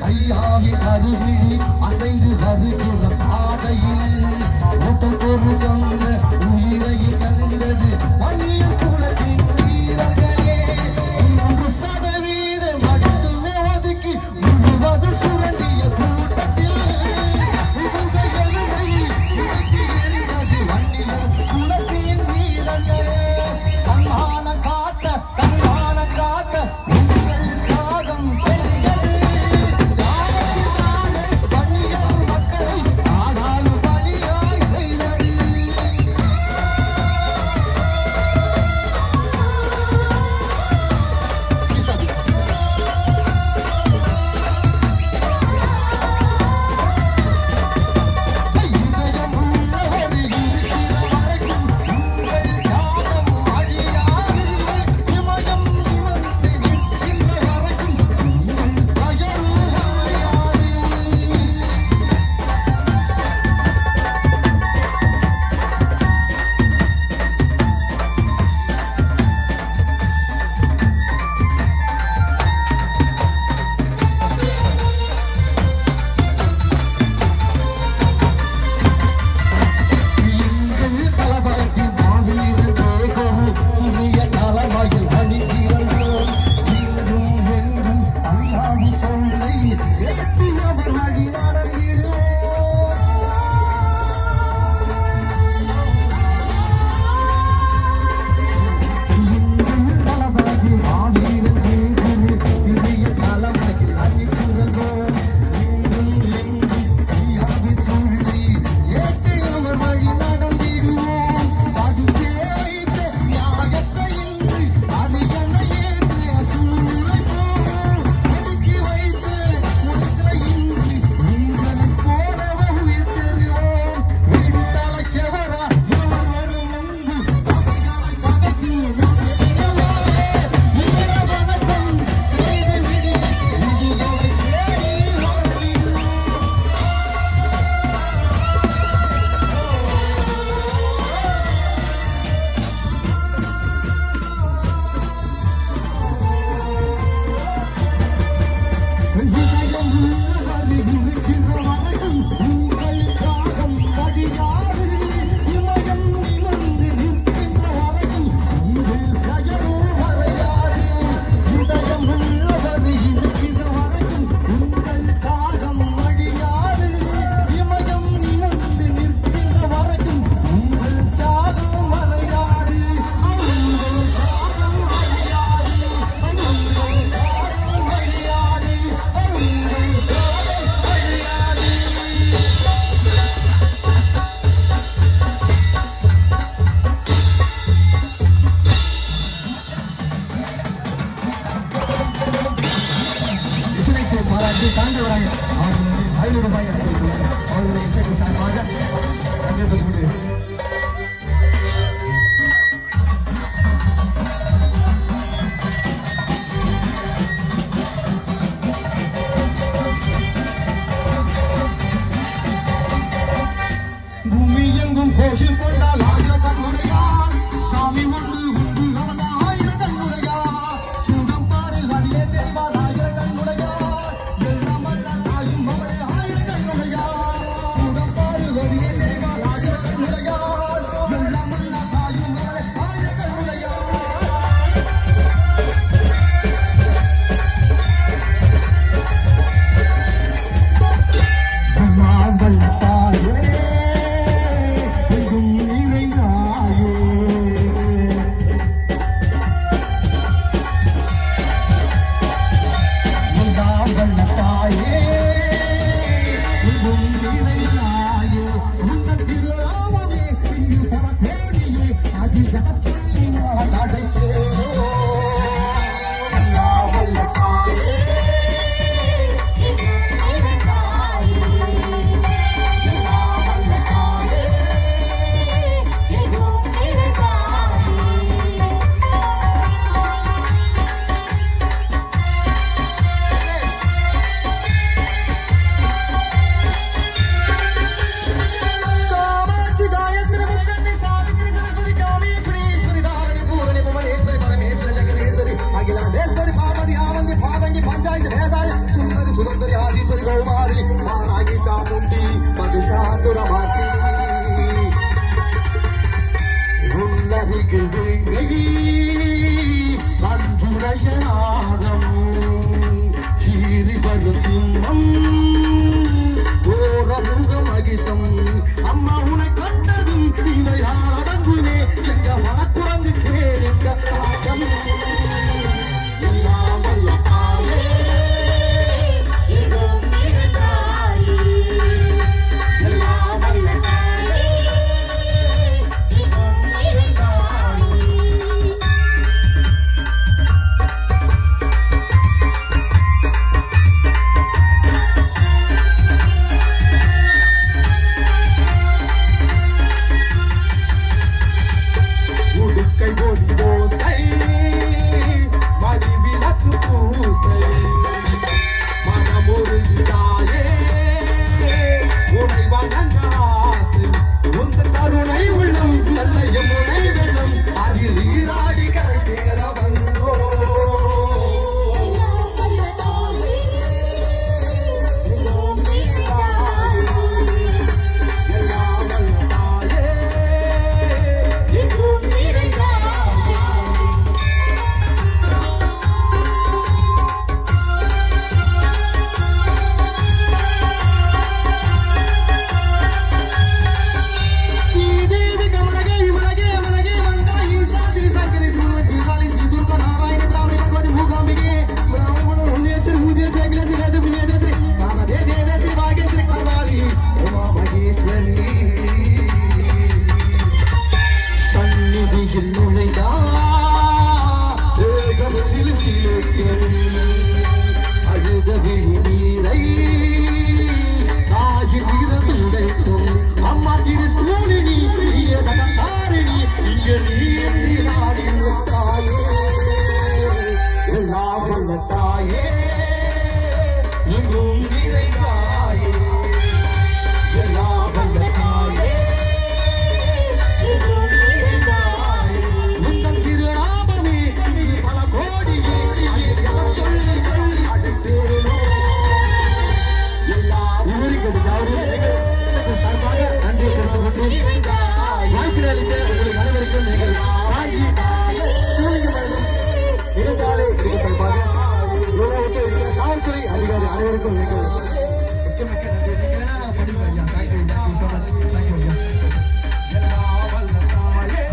ஐயாவி அருவி அசைந்து வருகிற பாதையில் ஒரு சொந்த உயிரை கருந்தது மணியன் குலத்தின் வீரர்களே 1% மட்டுமே ஒதுக்கி முழுவது சுரண்டிய கூட்டத்தில் மணியன் குலத்தின் வீரர்களே தன்மான காட்ட உங்கள் காகம் பெரியது காலத்தினாலே மணியன் மக்களை ஆனாலும் பணியாய் செய்தது இதயம் உள்ளவர் இருக்கிற வரைக்கும் உங்கள் தியாகம் அழியாது இமயம் நிமிர்ந்து நிற்கின்ற வரைக்கும் உங்கள் பயரும் அணையாது எங்கள் தளபதியின் மாவீரர் தேகம் சிறிய தலைமையில் அணிகிறோம் இன்றும் என்றும் அல்லாஹ் சொல்லை எட்டியவர் வழி நடக்கிறோம் எங்கள் தளபதியின் மாவீரர் தேகம் சிறிய தலைமையில் அணிகிறோம் இன்றும் என்றும் அல்லாஹ் சொல்லை எட்டியவர் வழி நடந்திடுவோம் அது கேட்ட நியாயத்தை இன்றி அது என்னை ஏற்றிய சூழலை போகும் ஒடுக்கி வைத்து உங்களை இன்றி உங்களைப் போலவே உயிர் தெரிவோம் வீடு தலைக்கவரா இவர் வரும் முன்பு அவைகளை பதக்கி வீர வணக்கம் செய்து விடி விதிகளை தேடி வாழ்ந்திடுவோம் இதயம் உள்ளவர் இருக்கிற வரைக்கும் உங்கள் காகம் அழியாது இமயம் நிமிர்ந்து நிற்கின்ற வரைக்கும் உங்கள் பெயரும் மறையாது இதயம் உள்ளவர் இருக்கிற வரைக்கும் உங்கள் காகம் அழியாது இமயம் நிமிர்ந்து நிற்கின்ற வரைக்கும் உங்கள் தியாகம் மறையாது உங்கள் தியாகம் அழியாது உங்கள் தியாகம் அழியாது உங்கள் தியாகம் அழியாது இசையை பாராட்டி தாண்டி வராங்க அவர்களுடைய 500 ரூபாய் அவர்களுடைய இசைக்கு சார்பாக நன்றி. பூமி எங்கும் கோஷம் கொண்டால் ஆயிரம் கண்ணுடையார் சாமி ஒன்று உண்டு அவன் ஆயிரம் கண்ணுடையார் சுகம் பாரு அடியே தெரிவார் ஆயிரம் கண்ணுடையார் எல்லாம் வல்ல தாயும் அவளே ஆயிரம் கண்ணுடையார் சுகம் பாரு அடியே தெரிவார் ஆயிரம் கண்ணுடையார் எல்லாம் வல்ல தாயும் அவளே ஆயிரம் கண்ணுடையார் மாவல் தாயே எங்கும் நிறைந்தாயே மாவல் தாயே எங்கும் நிறைந்தாயே உன்ன திருநாமமே இங்கு பரப்பேறியே அதிகத்தை அடைச்சே மாவல் தாயே பஞ்சாயத்து வேதாய சுந்தரி சுதந்திரி ஆதி இதயநாதம் சீறி வரும் சிம்மம் ஓரமுக மகிஷம் அம்மா உனை கண்டதும் இவையால் அடங்குமே எங்க மனக்குரங்கு கேளுங்க பாகம் எல்லாம் வல்ல தாயே எல்லாம் வல்ல தாயே உடுக்கை ஒளி ஓசை மடிவிலக்கு பூசை மனமுருகிதாயே உனை வணங்க ஆசை உந்த கருணை உள்ளம் நல்ல யமுனை வெள்ளம் அதில் ஈராடி கரை சேர வந்தோ சந்நிதியில் நுழைந்தா ஏகம் அழுத நீரை தாயின் வீரத்துடைக்கும் அம்மா திரு சூழினி தாரிணி இங்க நீ நாடி தாயே எல்லாம் வல்ல தாயே இங்கும் நிறைந்தாயே எல்லாம் வல்ல தாயே உங்கள் திருநாமமே பல கோடியே சொல்லி சொல்லி அடுப்பேனோ எல்லா ஊருக்கு சார்பாக நன்றியை தெரிந்து கொண்டு வாய்ப்பினை அளித்த உங்களுக்கு அனைவருக்கும் நீங்கள் காஞ்சி சிவலிங்கம் இருந்தாலே சார்பாக காவல்துறை அதிகாரி அனைவருக்கும் நீங்கள் மிக்க நன்றி. நீங்க படிப்பு ஐயா. Thank you so much. தேங்க்யூ ஐயா. எல்லா வல்ல தாயே